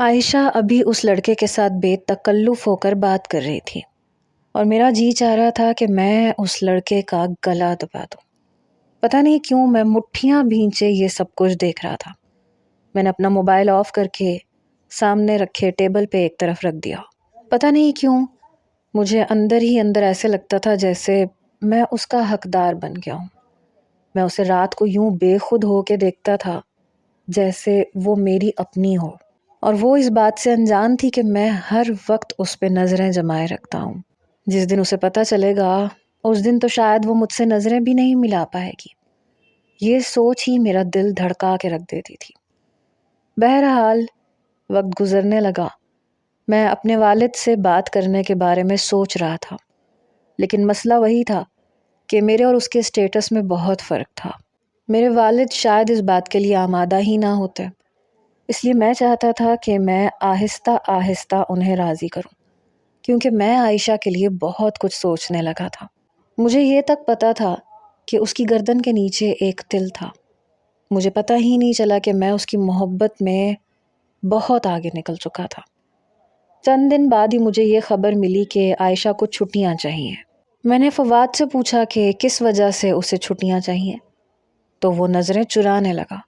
عائشہ ابھی اس لڑکے کے ساتھ بے تکلف ہو کر بات کر رہی تھی اور میرا جی چاہ رہا تھا کہ میں اس لڑکے کا گلا دبا دوں۔ پتہ نہیں کیوں میں مٹھیاں بھینچے یہ سب کچھ دیکھ رہا تھا۔ میں نے اپنا موبائل آف کر کے سامنے رکھے ٹیبل پہ ایک طرف رکھ دیا۔ پتہ نہیں کیوں مجھے اندر ہی اندر ایسے لگتا تھا جیسے میں اس کا حقدار بن گیا ہوں۔ میں اسے رات کو یوں بے خود ہو کے دیکھتا تھا جیسے وہ میری اپنی ہو، اور وہ اس بات سے انجان تھی کہ میں ہر وقت اس پہ نظریں جمائے رکھتا ہوں۔ جس دن اسے پتہ چلے گا اس دن تو شاید وہ مجھ سے نظریں بھی نہیں ملا پائے گی۔ یہ سوچ ہی میرا دل دھڑکا کے رکھ دیتی تھی۔ بہرحال وقت گزرنے لگا۔ میں اپنے والد سے بات کرنے کے بارے میں سوچ رہا تھا، لیکن مسئلہ وہی تھا کہ میرے اور اس کے اسٹیٹس میں بہت فرق تھا۔ میرے والد شاید اس بات کے لیے آمادہ ہی نہ ہوتے، اس لیے میں چاہتا تھا کہ میں آہستہ آہستہ انہیں راضی کروں، کیونکہ میں عائشہ کے لیے بہت کچھ سوچنے لگا تھا۔ مجھے یہ تک پتہ تھا کہ اس کی گردن کے نیچے ایک تل تھا۔ مجھے پتہ ہی نہیں چلا کہ میں اس کی محبت میں بہت آگے نکل چکا تھا۔ چند دن بعد ہی مجھے یہ خبر ملی کہ عائشہ کو چھٹیاں چاہیے۔ میں نے فواد سے پوچھا کہ کس وجہ سے اسے چھٹیاں چاہیے، تو وہ نظریں چرانے لگا۔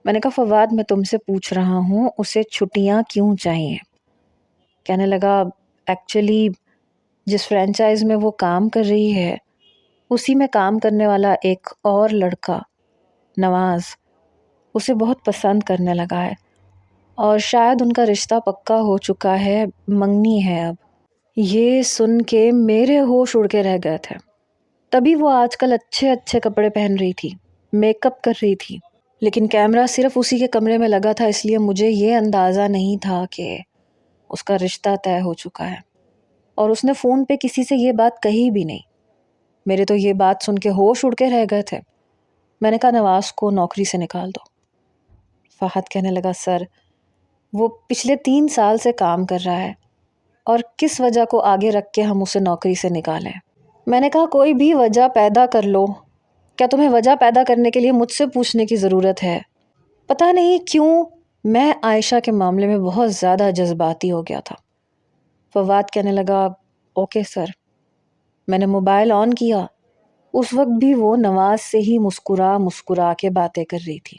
میں نے کہا فواد میں تم سے پوچھ رہا ہوں اسے چھٹیاں کیوں چاہیے؟ کہنے لگا ایکچولی جس فرینچائز میں وہ کام کر رہی ہے اسی میں کام کرنے والا ایک اور لڑکا نواز اسے بہت پسند کرنے لگا ہے، اور شاید ان کا رشتہ پکا ہو چکا ہے، منگنی ہے اب۔ یہ سن کے میرے ہوش اڑ کے رہ گئے تھے۔ تبھی وہ آج کل اچھے اچھے کپڑے پہن رہی تھی، میک اپ کر رہی تھی، لیکن کیمرہ صرف اسی کے کمرے میں لگا تھا، اس لیے مجھے یہ اندازہ نہیں تھا کہ اس کا رشتہ طے ہو چکا ہے، اور اس نے فون پہ کسی سے یہ بات کہی بھی نہیں۔ میرے تو یہ بات سن کے ہوش اڑ کے رہ گئے تھے۔ میں نے کہا نواز کو نوکری سے نکال دو۔ فہد کہنے لگا سر وہ پچھلے 3 سال سے کام کر رہا ہے، اور کس وجہ کو آگے رکھ کے ہم اسے نوکری سے نکالیں؟ میں نے کہا کوئی بھی وجہ پیدا کر لو، کیا تمہیں وجہ پیدا کرنے کے لیے مجھ سے پوچھنے کی ضرورت ہے؟ پتہ نہیں کیوں میں عائشہ کے معاملے میں بہت زیادہ جذباتی ہو گیا تھا۔ فواد کہنے لگا اوکے سر۔ میں نے موبائل آن کیا، اس وقت بھی وہ نواز سے ہی مسکرا مسکرا کے باتیں کر رہی تھی۔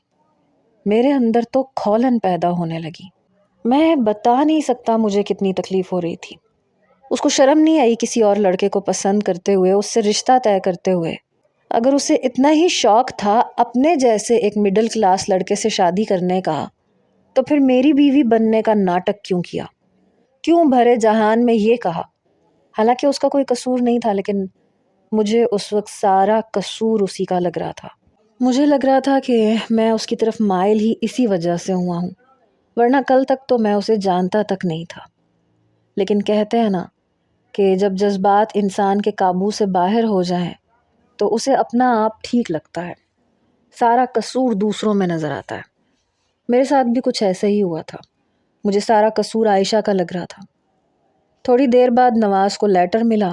میرے اندر تو کھولن پیدا ہونے لگی۔ میں بتا نہیں سکتا مجھے کتنی تکلیف ہو رہی تھی۔ اس کو شرم نہیں آئی کسی اور لڑکے کو پسند کرتے ہوئے، اس سے رشتہ طے کرتے ہوئے؟ اگر اسے اتنا ہی شوق تھا اپنے جیسے ایک مڈل کلاس لڑکے سے شادی کرنے کا، تو پھر میری بیوی بننے کا ناٹک کیوں کیا؟ کیوں بھرے جہان میں یہ کہا؟ حالانکہ اس کا کوئی قصور نہیں تھا، لیکن مجھے اس وقت سارا قصور اسی کا لگ رہا تھا۔ مجھے لگ رہا تھا کہ میں اس کی طرف مائل ہی اسی وجہ سے ہوا ہوں، ورنہ کل تک تو میں اسے جانتا تک نہیں تھا۔ لیکن کہتے ہیں نا کہ جب جذبات انسان کے قابو سے باہر ہو جائیں تو اسے اپنا آپ ٹھیک لگتا ہے، سارا قصور دوسروں میں نظر آتا ہے۔ میرے ساتھ بھی کچھ ایسا ہی ہوا تھا، مجھے سارا قصور عائشہ کا لگ رہا تھا۔ تھوڑی دیر بعد نواز کو لیٹر ملا،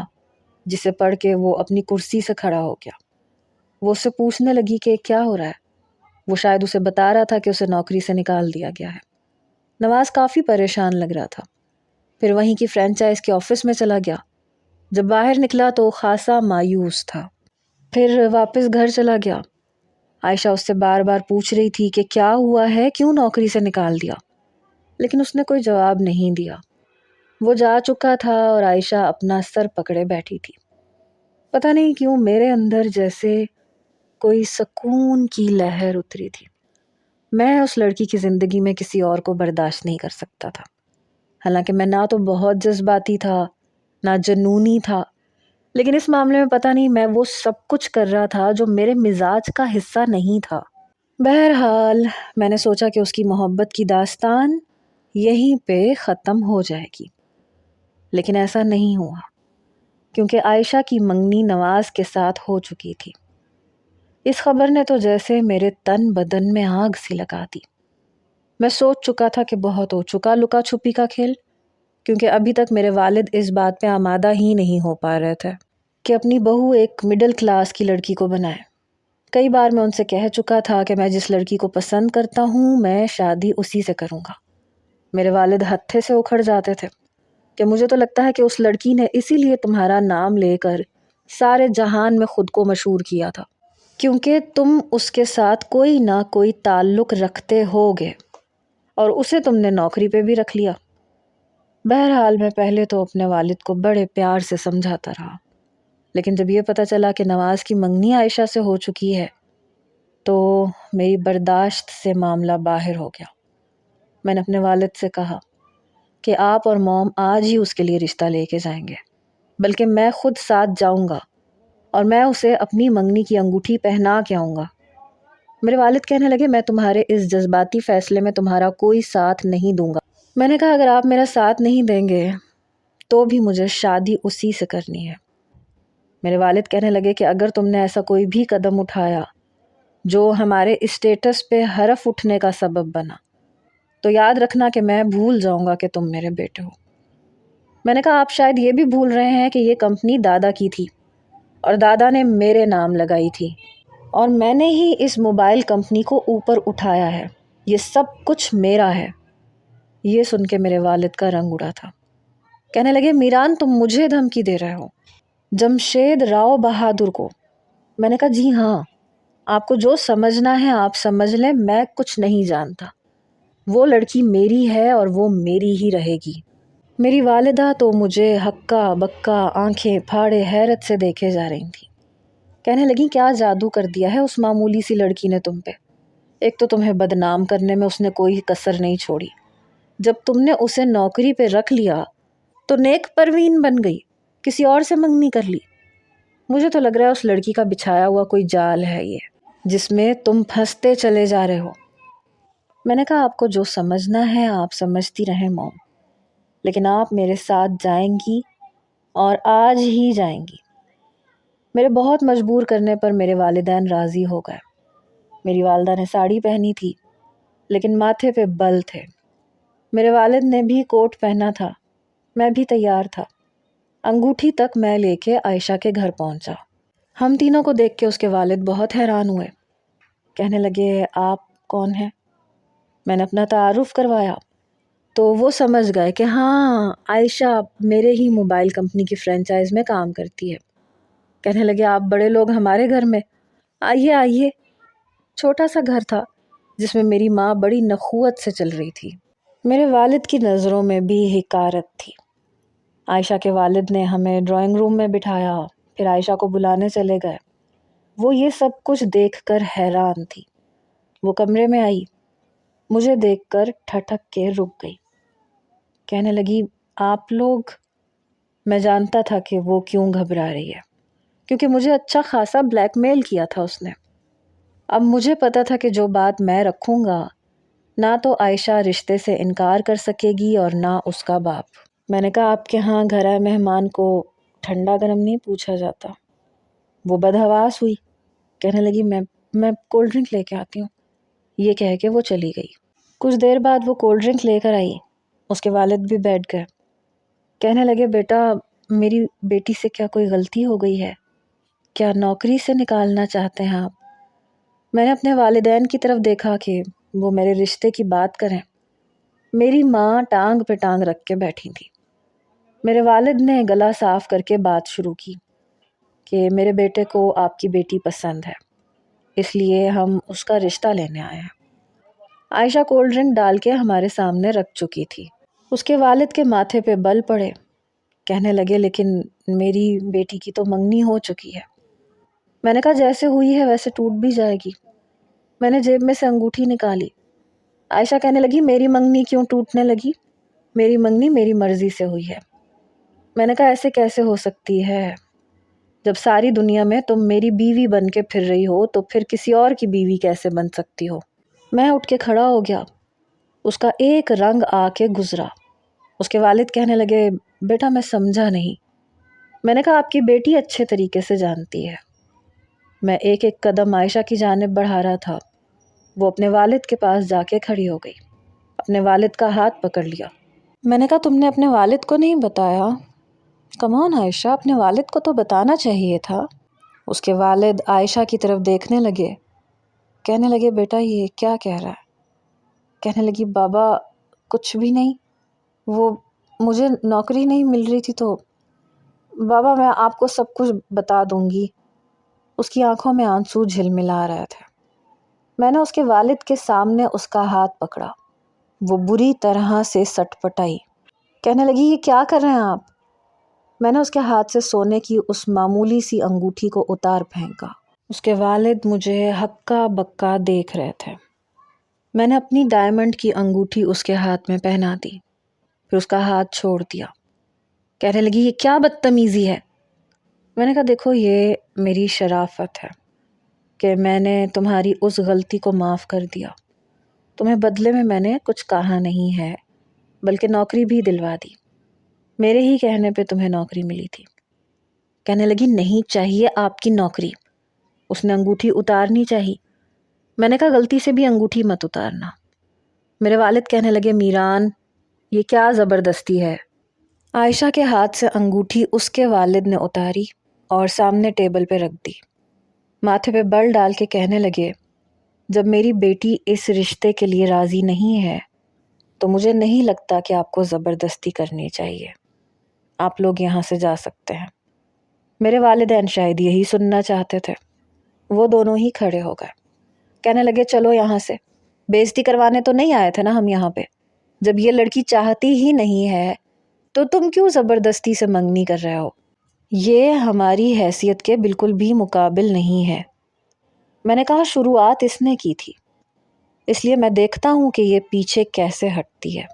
جسے پڑھ کے وہ اپنی کرسی سے کھڑا ہو گیا۔ وہ اس سے پوچھنے لگی کہ کیا ہو رہا ہے۔ وہ شاید اسے بتا رہا تھا کہ اسے نوکری سے نکال دیا گیا ہے۔ نواز کافی پریشان لگ رہا تھا، پھر وہیں کی فرینچائز کے آفس میں چلا گیا۔ جب باہر نکلا تو خاصا مایوس تھا، پھر واپس گھر چلا گیا۔ عائشہ اس سے بار بار پوچھ رہی تھی کہ کیا ہوا ہے، کیوں نوکری سے نکال دیا، لیکن اس نے کوئی جواب نہیں دیا۔ وہ جا چکا تھا اور عائشہ اپنا سر پکڑے بیٹھی تھی۔ پتہ نہیں کیوں میرے اندر جیسے کوئی سکون کی لہر اتری تھی۔ میں اس لڑکی کی زندگی میں کسی اور کو برداشت نہیں کر سکتا تھا، حالانکہ میں نہ تو بہت جذباتی تھا نہ جنونی تھا، لیکن اس معاملے میں پتہ نہیں میں وہ سب کچھ کر رہا تھا جو میرے مزاج کا حصہ نہیں تھا۔ بہرحال میں نے سوچا کہ اس کی محبت کی داستان یہیں پہ ختم ہو جائے گی، لیکن ایسا نہیں ہوا، کیونکہ عائشہ کی منگنی نواز کے ساتھ ہو چکی تھی۔ اس خبر نے تو جیسے میرے تن بدن میں آگ سی لگا دی۔ میں سوچ چکا تھا کہ بہت ہو چکا لکا چھپی کا کھیل، کیونکہ ابھی تک میرے والد اس بات پہ آمادہ ہی نہیں ہو پا رہے تھے کہ اپنی بہو ایک مڈل کلاس کی لڑکی کو بنائے۔ کئی بار میں ان سے کہہ چکا تھا کہ میں جس لڑکی کو پسند کرتا ہوں میں شادی اسی سے کروں گا، میرے والد ہتھے سے اکھڑ جاتے تھے کہ مجھے تو لگتا ہے کہ اس لڑکی نے اسی لیے تمہارا نام لے کر سارے جہان میں خود کو مشہور کیا تھا، کیونکہ تم اس کے ساتھ کوئی نہ کوئی تعلق رکھتے ہوگے اور اسے تم نے نوکری پہ بھی رکھ لیا۔ بہرحال میں پہلے تو اپنے والد کو بڑے پیار سے سمجھاتا رہا، لیکن جب یہ پتہ چلا کہ نواز کی منگنی عائشہ سے ہو چکی ہے تو میری برداشت سے معاملہ باہر ہو گیا۔ میں نے اپنے والد سے کہا کہ آپ اور موم آج ہی اس کے لیے رشتہ لے کے جائیں گے، بلکہ میں خود ساتھ جاؤں گا اور میں اسے اپنی منگنی کی انگوٹھی پہنا کے آؤں گا۔ میرے والد کہنے لگے میں تمہارے اس جذباتی فیصلے میں تمہارا کوئی ساتھ نہیں دوں گا۔ میں نے کہا اگر آپ میرا ساتھ نہیں دیں گے تو بھی مجھے شادی اسی سے کرنی ہے۔ میرے والد کہنے لگے کہ اگر تم نے ایسا کوئی بھی قدم اٹھایا جو ہمارے اسٹیٹس پہ حرف اٹھنے کا سبب بنا تو یاد رکھنا کہ میں بھول جاؤں گا کہ تم میرے بیٹے ہو۔ میں نے کہا آپ شاید یہ بھی بھول رہے ہیں کہ یہ کمپنی دادا کی تھی اور دادا نے میرے نام لگائی تھی اور میں نے ہی اس موبائل کمپنی کو اوپر اٹھایا ہے، یہ سب کچھ میرا ہے۔ یہ سن کے میرے والد کا رنگ اڑا تھا۔ کہنے لگے میران تم مجھے دھمکی دے رہے ہو جمشید راؤ بہادر کو؟ میں نے کہا جی ہاں، آپ کو جو سمجھنا ہے آپ سمجھ لیں، میں کچھ نہیں جانتا۔ وہ لڑکی میری ہے اور وہ میری ہی رہے گی۔ میری والدہ تو مجھے ہکا بکا آنکھیں پھاڑے حیرت سے دیکھے جا رہی تھیں۔ کہنے لگیں کیا جادو کر دیا ہے اس معمولی سی لڑکی نے تم پہ؟ ایک تو تمہیں بدنام کرنے میں اس نے کوئی کسر نہیں چھوڑی، جب تم نے اسے نوکری پہ رکھ لیا تو نیک پروین بن گئی، کسی اور سے منگنی کر لی۔ مجھے تو لگ رہا ہے اس لڑکی کا بچھایا ہوا کوئی جال ہے یہ، جس میں تم پھنستے چلے جا رہے ہو۔ میں نے کہا آپ کو جو سمجھنا ہے آپ سمجھتی رہیں موم، لیکن آپ میرے ساتھ جائیں گی اور آج ہی جائیں گی۔ میرے بہت مجبور کرنے پر میرے والدین راضی ہو گئے۔ میری والدہ نے ساڑی پہنی تھی لیکن ماتھے پہ بل تھے۔ میرے والد نے بھی کوٹ پہنا تھا، میں بھی تیار تھا۔ انگوٹھی تک میں لے کے عائشہ کے گھر پہنچا۔ ہم تینوں کو دیکھ کے اس کے والد بہت حیران ہوئے، کہنے لگے آپ کون ہیں؟ میں نے اپنا تعارف کروایا تو وہ سمجھ گئے کہ ہاں عائشہ میرے ہی موبائل کمپنی کی فرینچائز میں کام کرتی ہے۔ کہنے لگے آپ بڑے لوگ ہمارے گھر میں، آئیے آئیے۔ چھوٹا سا گھر تھا جس میں میری ماں بڑی نخوت سے چل رہی تھی۔ میرے والد کی نظروں میں بھی حقارت تھی۔ عائشہ کے والد نے ہمیں ڈرائنگ روم میں بٹھایا، پھر عائشہ کو بلانے چلے گئے۔ وہ یہ سب کچھ دیکھ کر حیران تھی۔ وہ کمرے میں آئی، مجھے دیکھ کر ٹھٹک کے رک گئی۔ کہنے لگی آپ لوگ؟ میں جانتا تھا کہ وہ کیوں گھبرا رہی ہے، کیونکہ مجھے اچھا خاصا بلیک میل کیا تھا اس نے۔ اب مجھے پتا تھا کہ جو بات میں رکھوں گا نہ تو عائشہ رشتے سے انکار کر سکے گی اور نہ اس کا باپ۔ میں نے کہا آپ کے ہاں گھر آئے مہمان کو ٹھنڈا گرم نہیں پوچھا جاتا؟ وہ بدحواس ہوئی، کہنے لگی میں کولڈ ڈرنک لے کے آتی ہوں۔ یہ کہہ کے وہ چلی گئی۔ کچھ دیر بعد وہ کولڈ ڈرنک لے کر آئی، اس کے والد بھی بیٹھ گئے۔ کہنے لگے بیٹا میری بیٹی سے کیا کوئی غلطی ہو گئی ہے؟ کیا نوکری سے نکالنا چاہتے ہیں آپ؟ میں نے اپنے والدین کی طرف دیکھا کہ وہ میرے رشتے کی بات کریں۔ میری ماں ٹانگ پہ ٹانگ رکھ کے بیٹھی تھی۔ میرے والد نے گلا صاف کر کے بات شروع کی کہ میرے بیٹے کو آپ کی بیٹی پسند ہے، اس لیے ہم اس کا رشتہ لینے آئے ہیں۔ عائشہ کولڈ ڈرنک ڈال کے ہمارے سامنے رکھ چکی تھی۔ اس کے والد کے ماتھے پہ بل پڑے، کہنے لگے لیکن میری بیٹی کی تو منگنی ہو چکی ہے۔ میں نے کہا جیسے ہوئی ہے ویسے ٹوٹ بھی جائے گی۔ میں نے جیب میں سے انگوٹھی نکالی۔ عائشہ کہنے لگی میری منگنی کیوں ٹوٹنے لگی؟ میری منگنی میری مرضی سے ہوئی ہے۔ میں نے کہا ایسے کیسے ہو سکتی ہے؟ جب ساری دنیا میں تم میری بیوی بن کے پھر رہی ہو تو پھر کسی اور کی بیوی کیسے بن سکتی ہو؟ میں اٹھ کے کھڑا ہو گیا۔ اس کا ایک رنگ آ کے گزرا۔ اس کے والد کہنے لگے بیٹا میں سمجھا نہیں۔ میں نے کہا آپ کی بیٹی اچھے طریقے سے جانتی ہے۔ میں ایک ایک قدم عائشہ کی جانب بڑھا رہا تھا۔ وہ اپنے والد کے پاس جا کے کھڑی ہو گئی، اپنے والد کا ہاتھ پکڑ لیا۔ میں نے کہا تم نے اپنے والد کو نہیں بتایا؟ کم آن عائشہ، اپنے والد کو تو بتانا چاہیے تھا۔ اس کے والد عائشہ کی طرف دیکھنے لگے، کہنے لگے بیٹا یہ کیا کہہ رہا ہے؟ کہنے لگی بابا کچھ بھی نہیں، وہ مجھے نوکری نہیں مل رہی تھی تو بابا میں آپ کو سب کچھ بتا دوں گی۔ اس کی آنکھوں میں آنسو جھلملا رہے تھے۔ میں نے اس کے والد کے سامنے اس کا ہاتھ پکڑا۔ وہ بری طرح سے سٹ پٹائی، کہنے لگی یہ کیا کر رہے ہیں آپ؟ میں نے اس کے ہاتھ سے سونے کی اس معمولی سی انگوٹھی کو اتار پھینکا۔ اس کے والد مجھے ہکا بکا دیکھ رہے تھے۔ میں نے اپنی ڈائمنڈ کی انگوٹھی اس کے ہاتھ میں پہنا دی، پھر اس کا ہاتھ چھوڑ دیا۔ کہنے لگی یہ کیا بدتمیزی ہے؟ میں نے کہا دیکھو یہ میری شرافت ہے کہ میں نے تمہاری اس غلطی کو معاف کر دیا۔ تمہیں بدلے میں نے کچھ کہا نہیں ہے، بلکہ نوکری بھی دلوا دی۔ میرے ہی کہنے پہ تمہیں نوکری ملی تھی۔ کہنے لگی نہیں چاہیے آپ کی نوکری، اس نے انگوٹھی اتارنی چاہی۔ میں نے کہا غلطی سے بھی انگوٹھی مت اتارنا۔ میرے والد کہنے لگے میران یہ کیا زبردستی ہے؟ عائشہ کے ہاتھ سے انگوٹھی اس کے والد نے اتاری اور سامنے ٹیبل پہ رکھ دی۔ ماتھے پہ بل ڈال کے کہنے لگے جب میری بیٹی اس رشتے کے لیے راضی نہیں ہے تو مجھے نہیں لگتا کہ آپ کو زبردستی کرنی چاہیے۔ آپ لوگ یہاں سے جا سکتے ہیں۔ میرے والدین شاید یہی سننا چاہتے تھے۔ وہ دونوں ہی کھڑے ہو گئے، کہنے لگے چلو یہاں سے، بےعزتی کروانے تو نہیں آئے تھے نا ہم یہاں پہ۔ جب یہ لڑکی چاہتی ہی نہیں ہے تو تم کیوں زبردستی سے منگنی کر رہے ہو؟ یہ ہماری حیثیت کے بالکل بھی مقابل نہیں ہے۔ میں نے کہا شروعات اس نے کی تھی، اس لیے میں دیکھتا ہوں کہ یہ پیچھے کیسے ہٹتی ہے۔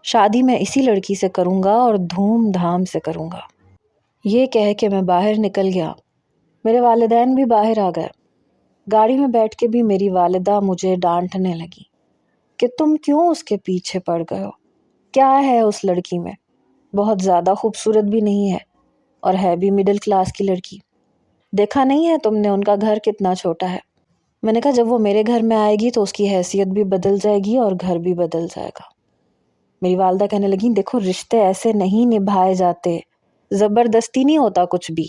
شادی میں اسی لڑکی سے کروں گا اور دھوم دھام سے کروں گا۔ یہ کہہ کے میں باہر نکل گیا۔ میرے والدین بھی باہر آ گئے۔ گاڑی میں بیٹھ کے بھی میری والدہ مجھے ڈانٹنے لگی کہ تم کیوں اس کے پیچھے پڑ گئے ہو؟ کیا ہے اس لڑکی میں؟ بہت زیادہ خوبصورت بھی نہیں ہے اور ہے بھی مڈل کلاس کی لڑکی۔ دیکھا نہیں ہے تم نے ان کا گھر کتنا چھوٹا ہے؟ میں نے کہا جب وہ میرے گھر میں آئے گی تو اس کی حیثیت بھی بدل جائے گی اور گھر بھی بدل جائے گا۔ میری والدہ کہنے لگی دیکھو رشتے ایسے نہیں نبھائے جاتے، زبردستی نہیں ہوتا کچھ بھی۔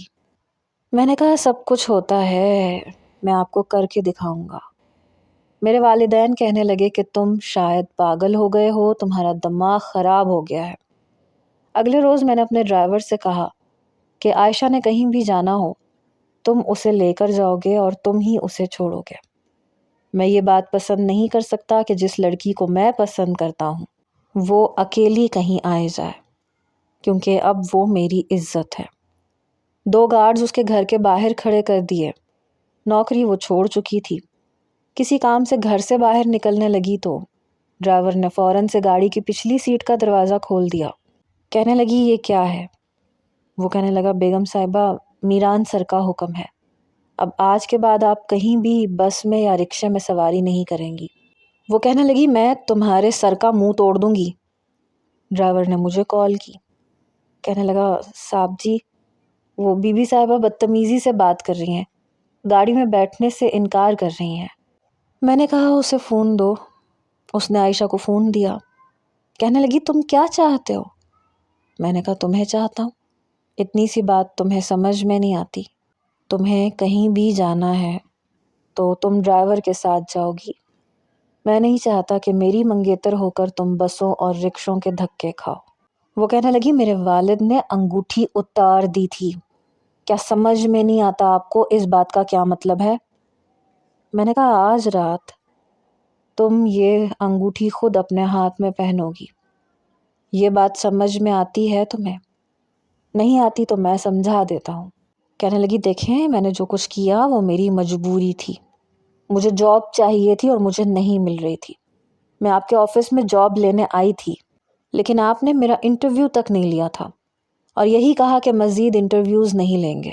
میں نے کہا سب کچھ ہوتا ہے، میں آپ کو کر کے دکھاؤں گا۔ میرے والدین کہنے لگے کہ تم شاید پاگل ہو گئے ہو، تمہارا دماغ خراب ہو گیا ہے۔ اگلے روز میں نے اپنے ڈرائیور سے کہا کہ عائشہ نے کہیں بھی جانا ہو تم اسے لے کر جاؤ گے اور تم ہی اسے چھوڑو گے۔ میں یہ بات پسند نہیں کر سکتا کہ جس لڑکی کو میں پسند کرتا ہوں وہ اکیلی کہیں آئے جائے، کیونکہ اب وہ میری عزت ہے۔ 2 گارڈز اس کے گھر کے باہر کھڑے کر دیے۔ نوکری وہ چھوڑ چکی تھی۔ کسی کام سے گھر سے باہر نکلنے لگی تو ڈرائیور نے فوراً سے گاڑی کی پچھلی سیٹ کا دروازہ کھول دیا۔ کہنے لگی یہ کیا ہے؟ وہ کہنے لگا بیگم صاحبہ میران سر کا حکم ہے، اب آج کے بعد آپ کہیں بھی بس میں یا رکشے میں سواری نہیں کریں گی۔ وہ کہنے لگی میں تمہارے سر کا منہ توڑ دوں گی۔ ڈرائیور نے مجھے کال کی، کہنے لگا صاحب جی وہ بی بی صاحبہ بدتمیزی سے بات کر رہی ہیں، گاڑی میں بیٹھنے سے انکار کر رہی ہیں۔ میں نے کہا اسے فون دو۔ اس نے عائشہ کو فون دیا۔ کہنے لگی تم کیا چاہتے ہو؟ میں نے کہا تمہیں چاہتا ہوں۔ اتنی سی بات تمہیں سمجھ میں نہیں آتی؟ تمہیں کہیں بھی جانا ہے تو تم ڈرائیور کے ساتھ جاؤ گی۔ میں نہیں چاہتا کہ میری منگیتر ہو کر تم بسوں اور رکشوں کے دھکے کھاؤ۔ وہ کہنے لگی میرے والد نے انگوٹھی اتار دی تھی، کیا سمجھ میں نہیں آتا آپ کو اس بات کا کیا مطلب ہے؟ میں نے کہا آج رات تم یہ انگوٹھی خود اپنے ہاتھ میں پہنو گی۔ یہ بات سمجھ میں آتی ہے تمہیں؟ نہیں آتی تو میں سمجھا دیتا ہوں۔ کہنے لگی دیکھیں میں نے جو کچھ کیا وہ میری مجبوری تھی، مجھے جاب چاہیے تھی اور مجھے نہیں مل رہی تھی۔ میں آپ کے آفس میں جاب لینے آئی تھی لیکن آپ نے میرا انٹرویو تک نہیں لیا تھا اور یہی کہا کہ مزید انٹرویوز نہیں لیں گے۔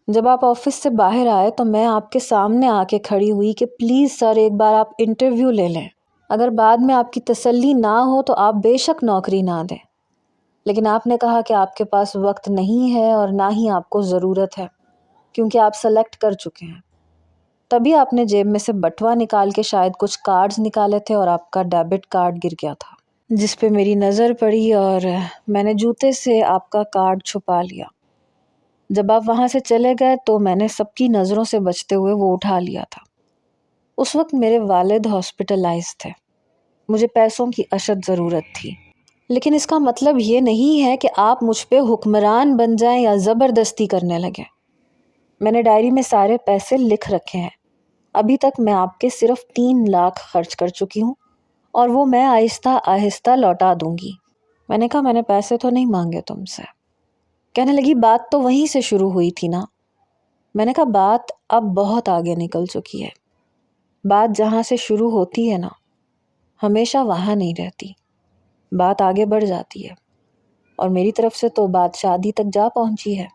جب آپ آفس سے باہر آئے تو میں آپ کے سامنے آ کے کھڑی ہوئی کہ پلیز سر ایک بار آپ انٹرویو لے لیں، اگر بعد میں آپ کی تسلی نہ ہو تو آپ بے شک نوکری نہ دیں، لیکن آپ نے کہا کہ آپ کے پاس وقت نہیں ہے اور نہ ہی آپ کو ضرورت ہے کیونکہ آپ سلیکٹ کر چکے ہیں۔ تبھی آپ نے جیب میں سے بٹوا نکال کے شاید کچھ کارڈز نکالے تھے اور آپ کا ڈیبٹ کارڈ گر گیا تھا جس پہ میری نظر پڑی اور میں نے جوتے سے آپ کا کارڈ چھپا لیا۔ جب آپ وہاں سے چلے گئے تو میں نے سب کی نظروں سے بچتے ہوئے وہ اٹھا لیا تھا۔ اس وقت میرے والد ہاسپٹلائز تھے۔ مجھے پیسوں کی اشد ضرورت تھی، لیکن اس کا مطلب یہ نہیں ہے کہ آپ مجھ پہ حکمران بن جائیں یا زبردستی کرنے لگیں۔ میں نے ڈائری میں سارے پیسے لکھ رکھے ہیں۔ ابھی تک میں آپ کے صرف 3 لاکھ خرچ کر چکی ہوں، اور وہ میں آہستہ آہستہ لوٹا دوں گی۔ میں نے کہا میں نے پیسے تو نہیں مانگے تم سے۔ کہنے لگی بات تو وہیں سے شروع ہوئی تھی نا۔ میں نے کہا بات اب بہت آگے نکل چکی ہے۔ بات جہاں سے شروع ہوتی ہے نا، ہمیشہ وہاں نہیں رہتی، بات آگے بڑھ جاتی ہے، اور میری طرف سے تو بات شادی تک جا پہنچی ہے۔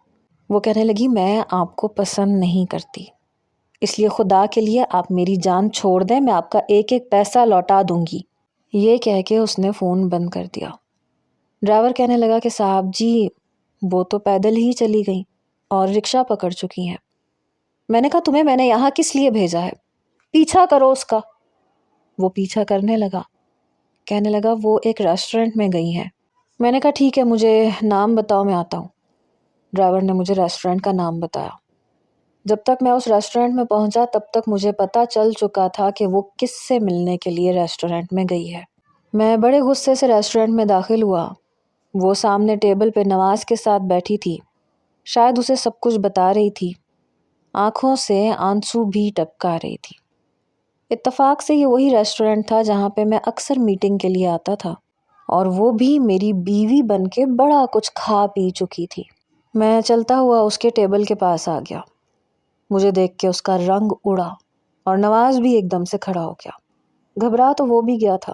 وہ کہنے لگی میں آپ کو پسند نہیں کرتی، اس لیے خدا کے لیے آپ میری جان چھوڑ دیں، میں آپ کا ایک ایک پیسہ لوٹا دوں گی۔ یہ کہہ کے اس نے فون بند کر دیا۔ ڈرائیور کہنے لگا کہ صاحب جی وہ تو پیدل ہی چلی گئی اور رکشہ پکڑ چکی ہیں۔ میں نے کہا تمہیں میں نے یہاں کس لیے بھیجا ہے؟ پیچھا کرو اس کا۔ وہ پیچھا کرنے لگا، کہنے لگا وہ ایک ریسٹورنٹ میں گئی ہیں۔ میں نے کہا ٹھیک ہے مجھے نام بتاؤ، میں آتا ہوں۔ ڈرائیور نے مجھے ریسٹورنٹ کا نام بتایا۔ جب تک میں اس ریسٹورنٹ میں پہنچا تب تک مجھے پتہ چل چکا تھا کہ وہ کس سے ملنے کے لیے ریسٹورنٹ میں گئی ہے۔ میں بڑے غصے سے ریسٹورنٹ میں داخل ہوا۔ وہ سامنے ٹیبل پہ نواز کے ساتھ بیٹھی تھی، شاید اسے سب کچھ بتا رہی تھی، آنکھوں سے آنسو بھی ٹپکا رہی تھی۔ اتفاق سے یہ وہی ریسٹورنٹ تھا جہاں پہ میں اکثر میٹنگ کے لیے آتا تھا، اور وہ بھی میری بیوی بن کے بڑا کچھ کھا پی چکی تھی۔ میں چلتا ہوا اس کے ٹیبل کے پاس آ گیا۔ مجھے دیکھ کے اس کا رنگ اڑا، اور نواز بھی ایک دم سے کھڑا ہو گیا۔ گھبرا تو وہ بھی گیا تھا۔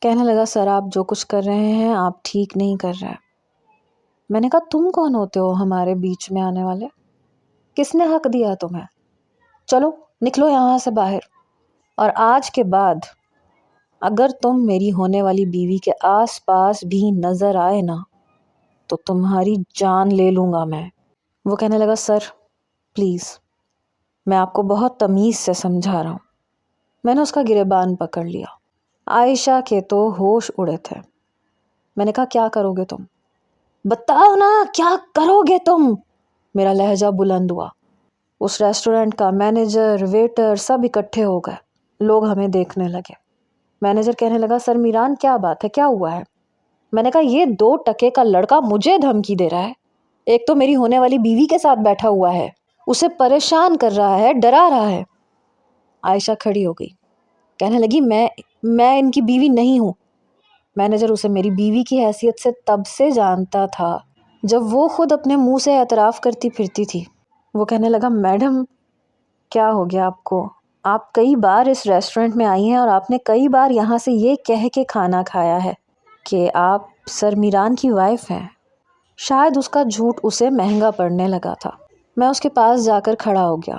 کہنے لگا سر آپ جو کچھ کر رہے ہیں آپ ٹھیک نہیں کر رہے۔ میں نے کہا تم کون ہوتے ہو ہمارے بیچ میں آنے والے؟ کس نے حق دیا تمہیں؟ چلو نکلو یہاں سے باہر، اور آج کے بعد اگر تم میری ہونے والی بیوی کے آس پاس بھی نظر آئے نا تو تمہاری جان لے لوں گا میں۔ وہ کہنے لگا سر پلیز، میں آپ کو بہت تمیز سے سمجھا رہا ہوں۔ میں نے اس کا گریبان پکڑ لیا۔ عائشہ کے تو ہوش اڑے تھے۔ میں نے کہا کیا کرو گے تم؟ بتاؤ نا کیا کرو گے تم؟ میرا لہجہ بلند ہوا۔ اس ریسٹورنٹ کا مینیجر، ویٹر سب اکٹھے ہو گئے، لوگ ہمیں دیکھنے لگے۔ مینیجر کہنے لگا سر میران کیا بات ہے، کیا ہوا ہے؟ میں نے کہا یہ 2 ٹکے کا لڑکا مجھے دھمکی دے رہا ہے، ایک تو میری ہونے والی بیوی کے ساتھ بیٹھا ہوا ہے، اسے پریشان کر رہا ہے، ڈرا رہا ہے۔ عائشہ کھڑی ہو گئی، کہنے لگی میں ان کی بیوی نہیں ہوں۔ مینیجر اسے میری بیوی کی حیثیت سے تب سے جانتا تھا جب وہ خود اپنے منہ سے اعتراف کرتی پھرتی تھی۔ وہ کہنے لگا میڈم کیا ہو گیا آپ کو؟ آپ کئی بار اس ریسٹورنٹ میں آئی ہیں اور آپ نے کئی بار یہاں سے یہ کہہ کے کھانا کھایا ہے کہ آپ سر میران کی وائف ہیں۔ شاید اس کا جھوٹ اسے مہنگا پڑنے لگا تھا۔ میں اس کے پاس جا کر کھڑا ہو گیا،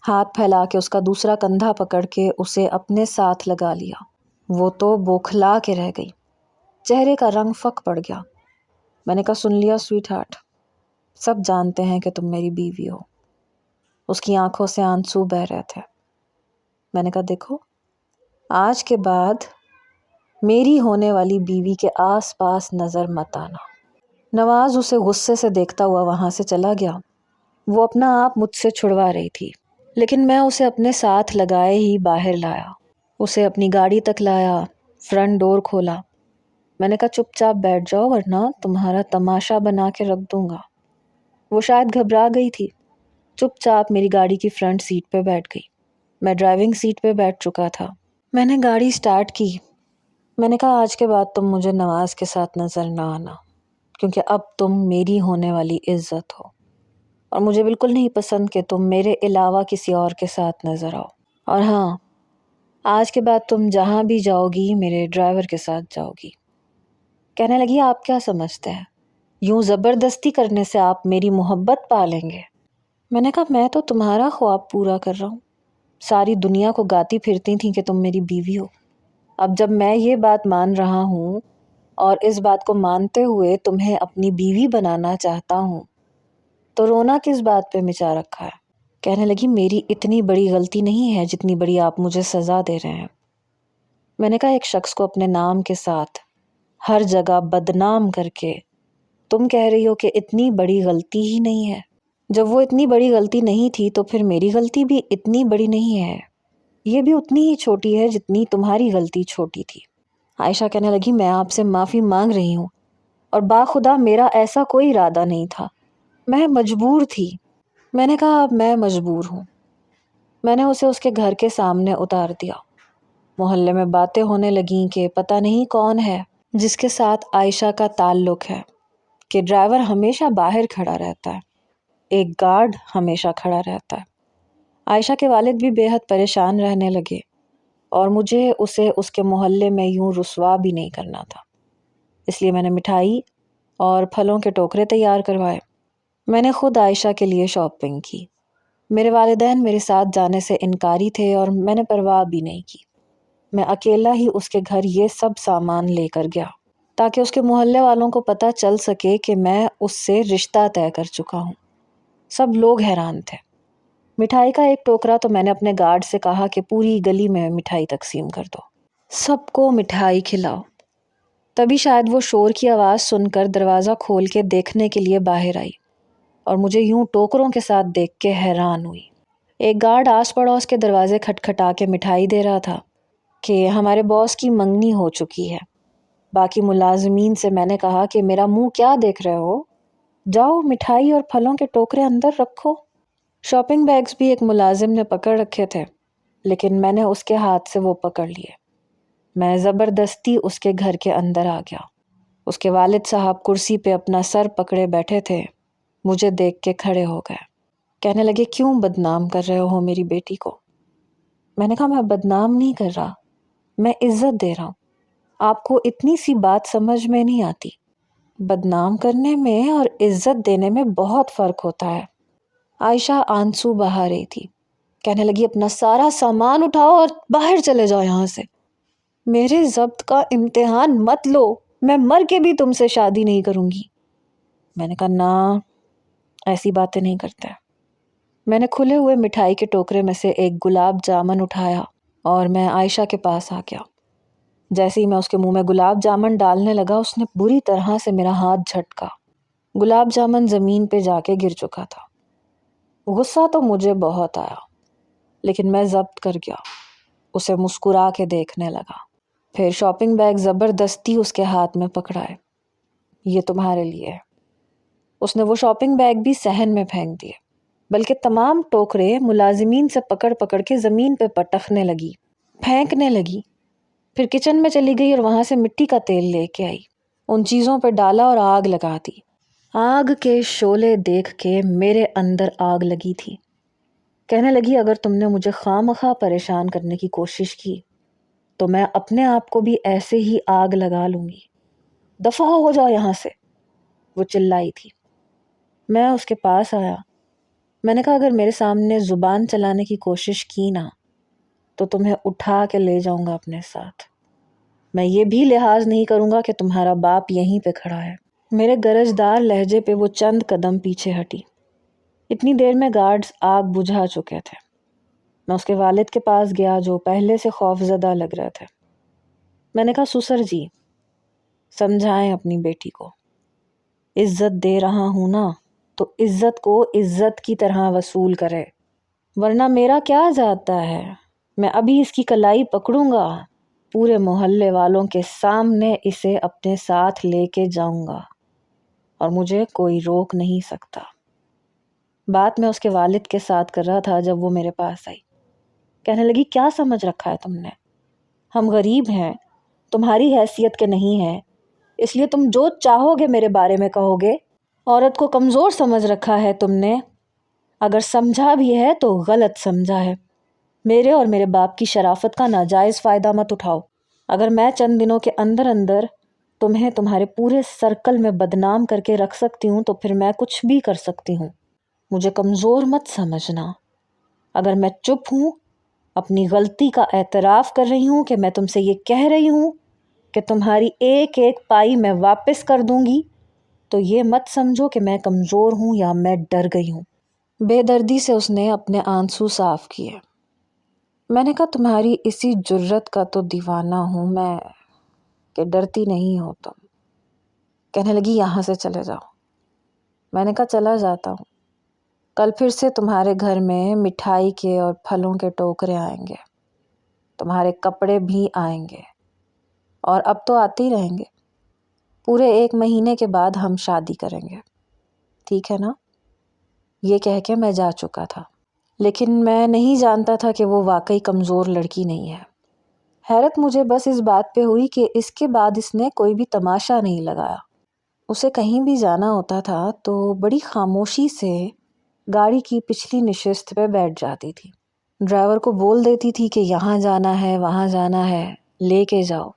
ہاتھ پھیلا کے اس کا دوسرا کندھا پکڑ کے اسے اپنے ساتھ لگا لیا۔ وہ تو بوکھلا کے رہ گئی، چہرے کا رنگ فک پڑ گیا۔ میں نے کہا سن لیا سویٹ ہارٹ، سب جانتے ہیں کہ تم میری بیوی ہو۔ اس کی آنکھوں سے آنسو بہہ رہے تھے۔ میں نے کہا دیکھو آج کے بعد میری ہونے والی بیوی کے آس پاس نظر مت آنا۔ نواز اسے غصے سے دیکھتا ہوا وہاں سے چلا گیا۔ وہ اپنا آپ مجھ سے چھڑوا رہی تھی، لیکن میں اسے اپنے ساتھ لگائے ہی باہر لایا، اسے اپنی گاڑی تک لایا، فرنٹ ڈور کھولا۔ میں نے کہا چپ چاپ بیٹھ جاؤ ورنہ تمہارا تماشا بنا کے رکھ دوں گا۔ وہ شاید گھبرا گئی تھی، چپ چاپ میری گاڑی کی فرنٹ سیٹ پہ بیٹھ گئی۔ میں ڈرائیونگ سیٹ پہ بیٹھ چکا تھا۔ میں نے گاڑی سٹارٹ کی۔ میں نے کہا آج کے بعد تم مجھے نواز کے ساتھ نظر نہ آنا، کیونکہ اب تم میری ہونے والی عزت ہو، اور مجھے بالکل نہیں پسند کہ تم میرے علاوہ کسی اور کے ساتھ نظر آؤ۔ اور ہاں آج کے بعد تم جہاں بھی جاؤ گی میرے ڈرائیور کے ساتھ جاؤ گی۔ کہنے لگی آپ کیا سمجھتے ہیں یوں زبردستی کرنے سے آپ میری محبت پا لیں گے؟ میں نے کہا میں تو تمہارا خواب پورا کر رہا ہوں، ساری دنیا کو گاتی پھرتی تھیں کہ تم میری بیوی ہو۔ اب جب میں یہ بات مان رہا ہوں اور اس بات کو مانتے ہوئے تمہیں اپنی بیوی بنانا چاہتا ہوں تو رونا کس بات پہ مچا رکھا ہے؟ کہنے لگی میری اتنی بڑی غلطی نہیں ہے جتنی بڑی آپ مجھے سزا دے رہے ہیں۔ میں نے کہا ایک شخص کو اپنے نام کے ساتھ ہر جگہ بدنام کر کے تم کہہ رہی ہو کہ اتنی بڑی غلطی ہی نہیں ہے؟ جب وہ اتنی بڑی غلطی نہیں تھی تو پھر میری غلطی بھی اتنی بڑی نہیں ہے، یہ بھی اتنی ہی چھوٹی ہے جتنی تمہاری غلطی چھوٹی تھی۔ عائشہ کہنے لگی میں آپ سے معافی مانگ رہی ہوں اور باخدا میرا ایسا کوئی ارادہ نہیں تھا، میں مجبور تھی۔ میں نے کہا اب میں مجبور ہوں۔ میں نے اسے اس کے گھر کے سامنے اتار دیا۔ محلے میں باتیں ہونے لگیں کہ پتہ نہیں کون ہے جس کے ساتھ عائشہ کا تعلق ہے، کہ ڈرائیور ہمیشہ باہر کھڑا رہتا ہے، ایک گارڈ ہمیشہ کھڑا رہتا ہے۔ عائشہ کے والد بھی بے حد پریشان رہنے لگے اور مجھے اسے اس کے محلے میں یوں رسوا بھی نہیں کرنا تھا، اس لیے میں نے مٹھائی اور پھلوں کے ٹوکرے تیار کروائے۔ میں نے خود عائشہ کے لیے شاپنگ کی۔ میرے والدین میرے ساتھ جانے سے انکاری تھے اور میں نے پرواہ بھی نہیں کی۔ میں اکیلا ہی اس کے گھر یہ سب سامان لے کر گیا تاکہ اس کے محلے والوں کو پتہ چل سکے کہ میں اس سے رشتہ طے کر چکا ہوں۔ سب لوگ حیران تھے۔ مٹھائی کا ایک ٹوکرا تو میں نے اپنے گارڈ سے کہا کہ پوری گلی میں مٹھائی تقسیم کر دو، سب کو مٹھائی کھلاؤ۔ تبھی شاید وہ شور کی آواز سن کر دروازہ کھول کے دیکھنے کے لیے باہر آئی اور مجھے یوں ٹوکروں کے ساتھ دیکھ کے حیران ہوئی۔ ایک گارڈ آس پڑوس کے دروازے کھٹکھٹا کے مٹھائی دے رہا تھا کہ ہمارے باس کی منگنی ہو چکی ہے۔ باقی ملازمین سے میں نے کہا کہ میرا منہ کیا دیکھ رہے ہو، جاؤ مٹھائی اور پھلوں کے ٹوکرے اندر رکھو۔ شاپنگ بیگز بھی ایک ملازم نے پکڑ رکھے تھے، لیکن میں نے اس کے ہاتھ سے وہ پکڑ لیے۔ میں زبردستی اس کے گھر کے اندر آ گیا۔ اس کے والد صاحب کرسی پہ اپنا سر پکڑے بیٹھے تھے، مجھے دیکھ کے کھڑے ہو گئے۔ کہنے لگے کیوں بدنام کر رہے ہو میری بیٹی کو؟ میں نے کہا میں بدنام نہیں کر رہا، میں عزت دے رہا ہوں۔ آپ کو اتنی سی بات سمجھ میں نہیں آتی، بدنام کرنے میں اور عزت دینے میں بہت فرق ہوتا ہے۔ عائشہ آنسو بہا رہی تھی، کہنے لگی اپنا سارا سامان اٹھاؤ اور باہر چلے جاؤ یہاں سے، میرے ضبط کا امتحان مت لو، میں مر کے بھی تم سے شادی نہیں کروں گی۔ میں نے کہا نہ، ایسی باتیں نہیں کرتے۔ میں نے کھلے ہوئے مٹھائی کے ٹوکرے میں سے ایک گلاب جامن اٹھایا اور میں عائشہ کے پاس آ گیا۔ جیسے ہی میں اس کے منہ میں گلاب جامن ڈالنے لگا، اس نے بری طرح سے میرا ہاتھ جھٹکا۔ گلاب جامن زمین پہ جا کے گر چکا تھا۔ غصہ تو مجھے بہت آیا، لیکن میں ضبط کر گیا، اسے مسکرا کے دیکھنے لگا۔ پھر شاپنگ بیگ زبردستی اس کے ہاتھ میں پکڑائے۔ یہ تمہارے لیے ہے۔ اس نے وہ شاپنگ بیگ بھی صحن میں پھینک دیے، بلکہ تمام ٹوکرے ملازمین سے پکڑ پکڑ کے زمین پہ پٹخنے لگی، پھینکنے لگی۔ پھر کچن میں چلی گئی اور وہاں سے مٹی کا تیل لے کے آئی، ان چیزوں پہ ڈالا اور آگ لگا دی۔ آگ کے شعلے دیکھ کے میرے اندر آگ لگی تھی۔ کہنے لگی اگر تم نے مجھے خواہ مخواہ پریشان کرنے کی کوشش کی تو میں اپنے آپ کو بھی ایسے ہی آگ لگا لوں گی، دفع ہو جاؤ یہاں سے، وہ چلائی تھی۔ میں اس کے پاس آیا، میں نے کہا اگر میرے سامنے زبان چلانے کی کوشش کی نا تو تمہیں اٹھا کے لے جاؤں گا اپنے ساتھ، میں یہ بھی لحاظ نہیں کروں گا کہ تمہارا باپ یہیں پہ کھڑا ہے۔ میرے گرجدار لہجے پہ وہ چند قدم پیچھے ہٹی۔ اتنی دیر میں گارڈز آگ بجھا چکے تھے۔ میں اس کے والد کے پاس گیا جو پہلے سے خوف زدہ لگ رہے تھے۔ میں نے کہا سسر جی، سمجھائیں اپنی بیٹی کو، عزت دے رہا ہوں نا تو عزت کو عزت کی طرح وصول کرے، ورنہ میرا کیا جاتا ہے، میں ابھی اس کی کلائی پکڑوں گا، پورے محلے والوں کے سامنے اسے اپنے ساتھ لے کے جاؤں گا اور مجھے کوئی روک نہیں سکتا۔ بات میں اس کے والد کے ساتھ کر رہا تھا جب وہ میرے پاس آئی۔ کہنے لگی کیا سمجھ رکھا ہے تم نے، ہم غریب ہیں، تمہاری حیثیت کے نہیں ہیں، اس لیے تم جو چاہو گے میرے بارے میں کہو گے۔ عورت کو کمزور سمجھ رکھا ہے تم نے، اگر سمجھا بھی ہے تو غلط سمجھا ہے۔ میرے اور میرے باپ کی شرافت کا ناجائز فائدہ مت اٹھاؤ۔ اگر میں چند دنوں کے اندر اندر تمہیں تمہارے پورے سرکل میں بدنام کر کے رکھ سکتی ہوں تو پھر میں کچھ بھی کر سکتی ہوں، مجھے کمزور مت سمجھنا۔ اگر میں چپ ہوں، اپنی غلطی کا اعتراف کر رہی ہوں کہ میں تم سے یہ کہہ رہی ہوں کہ تمہاری ایک ایک پائی میں واپس کر دوں گی، تو یہ مت سمجھو کہ میں کمزور ہوں یا میں ڈر گئی ہوں۔ بے دردی سے اس نے اپنے آنسو صاف کیے۔ میں نے کہا تمہاری اسی جرت کا تو دیوانہ ہوں میں کہ ڈرتی نہیں ہو تم۔ کہنے لگی یہاں سے چلے جاؤ۔ میں نے کہا چلا جاتا ہوں، کل پھر سے تمہارے گھر میں مٹھائی کے اور پھلوں کے ٹوکرے آئیں گے، تمہارے کپڑے بھی آئیں گے، اور اب تو آتے ہی رہیں گے، پورے 1 مہینے کے بعد ہم شادی کریں گے، ٹھیک ہے نا؟ یہ کہہ کے میں جا چکا تھا، لیکن میں نہیں جانتا تھا کہ وہ واقعی کمزور لڑکی نہیں ہے۔ حیرت مجھے بس اس بات پہ ہوئی کہ اس کے بعد اس نے کوئی بھی تماشا نہیں لگایا۔ اسے کہیں بھی جانا ہوتا تھا تو بڑی خاموشی سے گاڑی کی پچھلی نشست پہ بیٹھ جاتی تھی، ڈرائیور کو بول دیتی تھی کہ یہاں جانا ہے، وہاں جانا ہے، لے کے جاؤ۔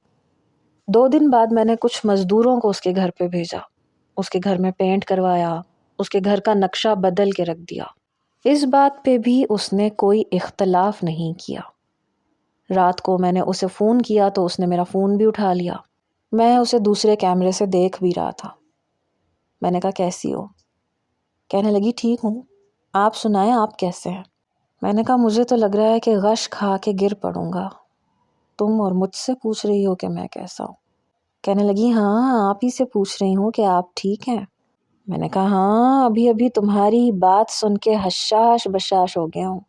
2 دن بعد میں نے کچھ مزدوروں کو اس کے گھر پہ بھیجا، اس کے گھر میں پینٹ کروایا، اس کے گھر کا نقشہ بدل کے رکھ دیا۔ اس بات پہ بھی اس نے کوئی اختلاف نہیں کیا۔ رات کو میں نے اسے فون کیا تو اس نے میرا فون بھی اٹھا لیا۔ میں اسے دوسرے کیمرے سے دیکھ بھی رہا تھا۔ میں نے کہا کیسی ہو؟ کہنے لگی ٹھیک ہوں، آپ سنائیں آپ کیسے ہیں؟ میں نے کہا مجھے تو لگ رہا ہے کہ غش کھا کے گر پڑوں گا، تم اور مجھ سے پوچھ رہی ہو کہ میں کیسا ہوں۔ کہنے لگی ہاں آپ ہی سے پوچھ رہی ہوں کہ آپ ٹھیک ہیں۔ میں نے کہا ہاں ابھی تمہاری بات سن کے حشاش بشاش ہو گیا ہوں۔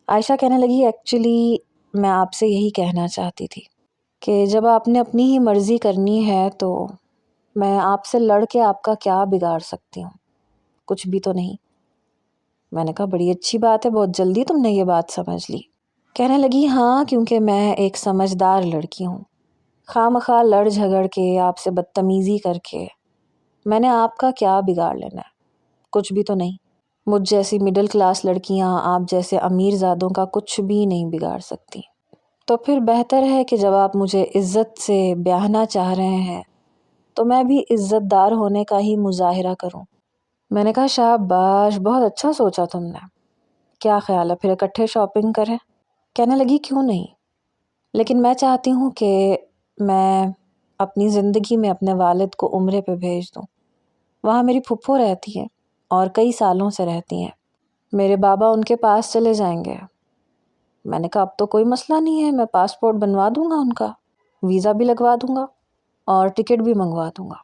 عائشہ کہنے لگی ایکچولی میں آپ سے یہی کہنا چاہتی تھی کہ جب آپ نے اپنی ہی مرضی کرنی ہے تو میں آپ سے لڑ کے آپ کا کیا بگاڑ سکتی ہوں، کچھ بھی تو نہیں۔ میں نے کہا بڑی اچھی بات ہے، بہت جلدی تم نے یہ بات سمجھ لی۔ کہنے لگی ہاں کیونکہ میں ایک سمجھدار لڑکی ہوں، خواہ مخواہ لڑ جھگڑ کے آپ سے بدتمیزی کر کے میں نے آپ کا کیا بگاڑ لینا ہے، کچھ بھی تو نہیں۔ مجھ جیسی مڈل کلاس لڑکیاں آپ جیسے امیر زادوں کا کچھ بھی نہیں بگاڑ سکتی۔ تو پھر بہتر ہے کہ جب آپ مجھے عزت سے بیاہنا چاہ رہے ہیں تو میں بھی عزت دار ہونے کا ہی مظاہرہ کروں۔ میں نے کہا شاباش، بہت اچھا سوچا تم نے، کیا خیال ہے پھر اکٹھے شاپنگ کریں؟ کہنے لگی کیوں نہیں، لیکن میں چاہتی ہوں کہ میں اپنی زندگی میں اپنے والد کو عمرے پہ بھیج دوں۔ وہاں میری پھپھو رہتی ہیں اور کئی سالوں سے رہتی ہیں، میرے بابا ان کے پاس چلے جائیں گے۔ میں نے کہا اب تو کوئی مسئلہ نہیں ہے، میں پاسپورٹ بنوا دوں گا ان کا، ویزا بھی لگوا دوں گا اور ٹکٹ بھی منگوا دوں گا۔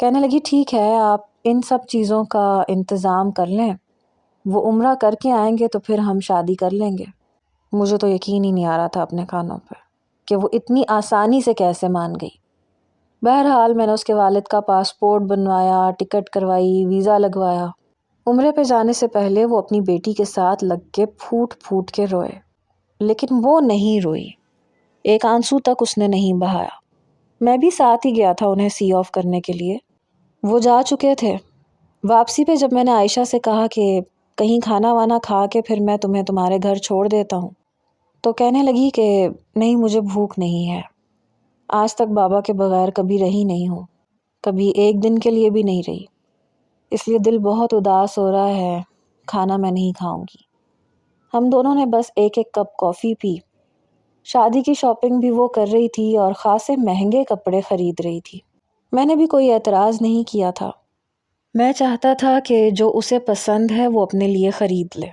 کہنے لگی ٹھیک ہے آپ ان سب چیزوں کا انتظام کر لیں، وہ عمرہ کر کے آئیں گے تو پھر ہم شادی کر لیں گے۔ مجھے تو یقین ہی نہیں آ رہا تھا اپنے کانوں پہ کہ وہ اتنی آسانی سے کیسے مان گئی۔ بہرحال میں نے اس کے والد کا پاسپورٹ بنوایا، ٹکٹ کروائی، ویزا لگوایا۔ عمرے پہ جانے سے پہلے وہ اپنی بیٹی کے ساتھ لگ کے پھوٹ پھوٹ کے روئے، لیکن وہ نہیں روئی، ایک آنسو تک اس نے نہیں بہایا۔ میں بھی ساتھ ہی گیا تھا انہیں سی آف کرنے کے لیے، وہ جا چکے تھے۔ واپسی پہ جب میں نے عائشہ سے کہا کہ کہیں کھانا وانا کھا کے پھر میں تمہیں تمہارے گھر چھوڑ دیتا ہوں، تو کہنے لگی کہ نہیں مجھے بھوک نہیں ہے، آج تک بابا کے بغیر کبھی رہی نہیں ہوں، کبھی ایک دن کے لیے بھی نہیں رہی، اس لیے دل بہت اداس ہو رہا ہے، کھانا میں نہیں کھاؤں گی۔ ہم دونوں نے بس ایک ایک کپ کافی پی۔ شادی کی شاپنگ بھی وہ کر رہی تھی اور خاصے مہنگے کپڑے خرید رہی تھی۔ میں نے بھی کوئی اعتراض نہیں کیا تھا، میں چاہتا تھا کہ جو اسے پسند ہے وہ اپنے لیے خرید لے،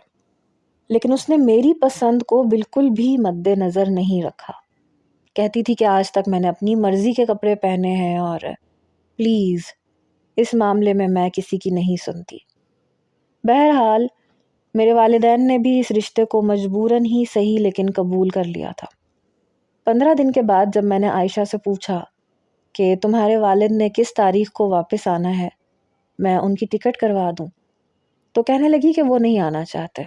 لیکن اس نے میری پسند کو بالکل بھی مد نظر نہیں رکھا۔ کہتی تھی کہ آج تک میں نے اپنی مرضی کے کپڑے پہنے ہیں اور پلیز اس معاملے میں کسی کی نہیں سنتی۔ بہرحال میرے والدین نے بھی اس رشتے کو مجبوراً ہی صحیح لیکن قبول کر لیا تھا۔ 15 دن کے بعد جب میں نے عائشہ سے پوچھا کہ تمہارے والد نے کس تاریخ کو واپس آنا ہے، میں ان کی ٹکٹ کروا دوں، تو کہنے لگی کہ وہ نہیں آنا چاہتے،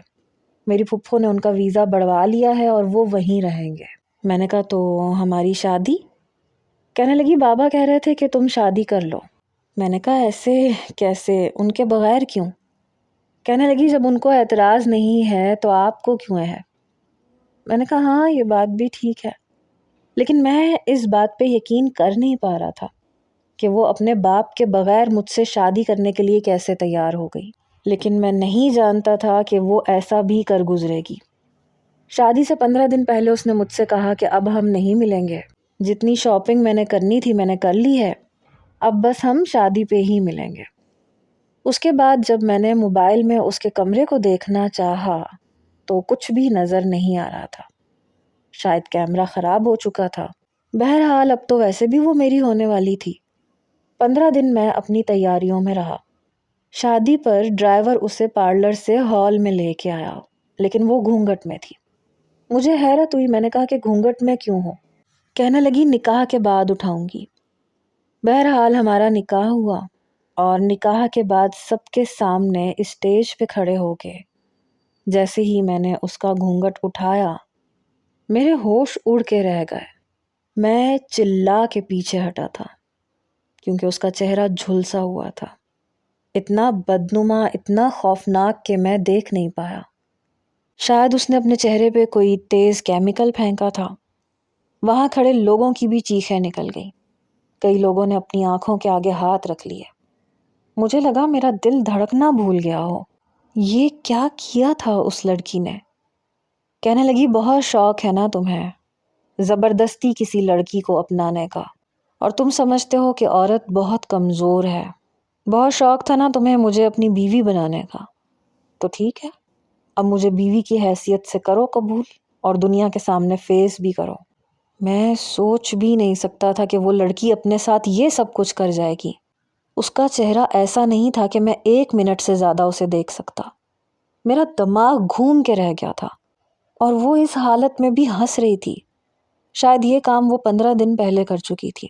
میری پھپھو نے ان کا ویزا بڑھوا لیا ہے اور وہ وہیں رہیں گے۔ میں نے کہا تو ہماری شادی؟ کہنے لگی بابا کہہ رہے تھے کہ تم شادی کر لو۔ میں نے کہا ایسے کیسے، ان کے بغیر کیوں؟ کہنے لگی جب ان کو اعتراض نہیں ہے تو آپ کو کیوں ہے؟ میں نے کہا ہاں یہ بات بھی ٹھیک ہے، لیکن میں اس بات پہ یقین کر نہیں پا رہا تھا کہ وہ اپنے باپ کے بغیر مجھ سے شادی کرنے کے لیے کیسے تیار ہو گئی، لیکن میں نہیں جانتا تھا کہ وہ ایسا بھی کر گزرے گی۔ شادی سے 15 دن پہلے اس نے مجھ سے کہا کہ اب ہم نہیں ملیں گے، جتنی شاپنگ میں نے کرنی تھی میں نے کر لی ہے، اب بس ہم شادی پہ ہی ملیں گے۔ اس کے بعد جب میں نے موبائل میں اس کے کمرے کو دیکھنا چاہا تو کچھ بھی نظر نہیں آ رہا تھا، شاید کیمرہ خراب ہو چکا تھا۔ بہرحال اب تو ویسے بھی وہ میری ہونے والی تھی۔ 15 دن میں اپنی تیاریوں میں رہا۔ شادی پر ڈرائیور اسے پارلر سے ہال میں لے کے آیا، لیکن وہ گھونگھٹ میں تھی۔ مجھے حیرت ہوئی، میں نے کہا کہ گھونگھٹ میں کیوں ہو؟ کہنے لگی نکاح کے بعد اٹھاؤں گی۔ بہرحال ہمارا نکاح ہوا اور نکاح کے بعد سب کے سامنے اسٹیج پہ کھڑے ہو کے جیسے ہی میں نے اس کا گھونگھٹ اٹھایا میرے ہوش اڑ کے رہ گئے۔ میں چلا کے پیچھے ہٹا تھا کیونکہ اس کا چہرہ جھلسا ہوا تھا، اتنا بدنما، اتنا خوفناک کہ میں دیکھ نہیں پایا۔ شاید اس نے اپنے چہرے پہ کوئی تیز کیمیکل پھینکا تھا۔ وہاں کھڑے لوگوں کی بھی چیخیں نکل گئیں، کئی لوگوں نے اپنی آنکھوں کے آگے ہاتھ رکھ لیے۔ مجھے لگا میرا دل دھڑکنا بھول گیا ہو، یہ کیا کیا تھا اس لڑکی نے؟ کہنے لگی بہت شوق ہے نا تمہیں زبردستی کسی لڑکی کو اپنانے کا، اور تم سمجھتے ہو کہ عورت بہت کمزور ہے۔ بہت شوق تھا نا تمہیں مجھے اپنی بیوی بنانے کا، تو ٹھیک ہے، اب مجھے بیوی کی حیثیت سے کرو قبول اور دنیا کے سامنے فیس بھی کرو۔ میں سوچ بھی نہیں سکتا تھا کہ وہ لڑکی اپنے ساتھ یہ سب کچھ کر جائے گی۔ اس کا چہرہ ایسا نہیں تھا کہ میں 1 منٹ سے زیادہ اسے دیکھ سکتا۔ میرا دماغ گھوم کے رہ گیا تھا، اور وہ اس حالت میں بھی ہنس رہی تھی۔ شاید یہ کام وہ 15 دن پہلے کر چکی تھی،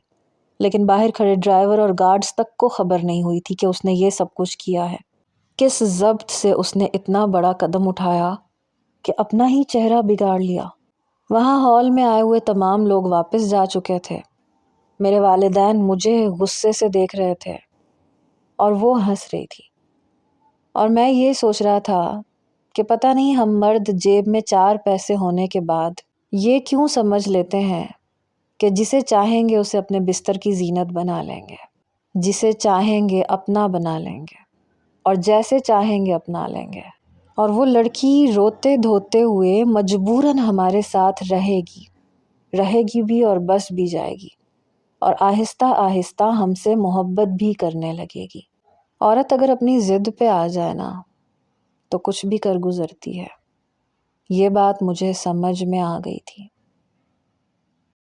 لیکن باہر کھڑے ڈرائیور اور گارڈز تک کو خبر نہیں ہوئی تھی کہ اس نے یہ سب کچھ کیا ہے۔ کس ضبط سے اس نے اتنا بڑا قدم اٹھایا کہ اپنا ہی چہرہ بگاڑ لیا۔ وہاں ہال میں آئے ہوئے تمام لوگ واپس جا چکے تھے۔ میرے والدین مجھے غصے سے دیکھ رہے تھے اور وہ ہنس رہی تھی، اور میں یہ سوچ رہا تھا کہ پتہ نہیں ہم مرد جیب میں 4 پیسے ہونے کے بعد یہ کیوں سمجھ لیتے ہیں کہ جسے چاہیں گے اسے اپنے بستر کی زینت بنا لیں گے، جسے چاہیں گے اپنا بنا لیں گے، اور جیسے چاہیں گے اپنا لیں گے۔ اور وہ لڑکی روتے دھوتے ہوئے مجبوراً ہمارے ساتھ رہے گی بھی اور بس بھی جائے گی، اور آہستہ آہستہ ہم سے محبت بھی کرنے لگے گی۔ عورت اگر اپنی ضد پہ آ جائے نا تو کچھ بھی کر گزرتی ہے۔ یہ بات مجھے سمجھ میں آ گئی تھی۔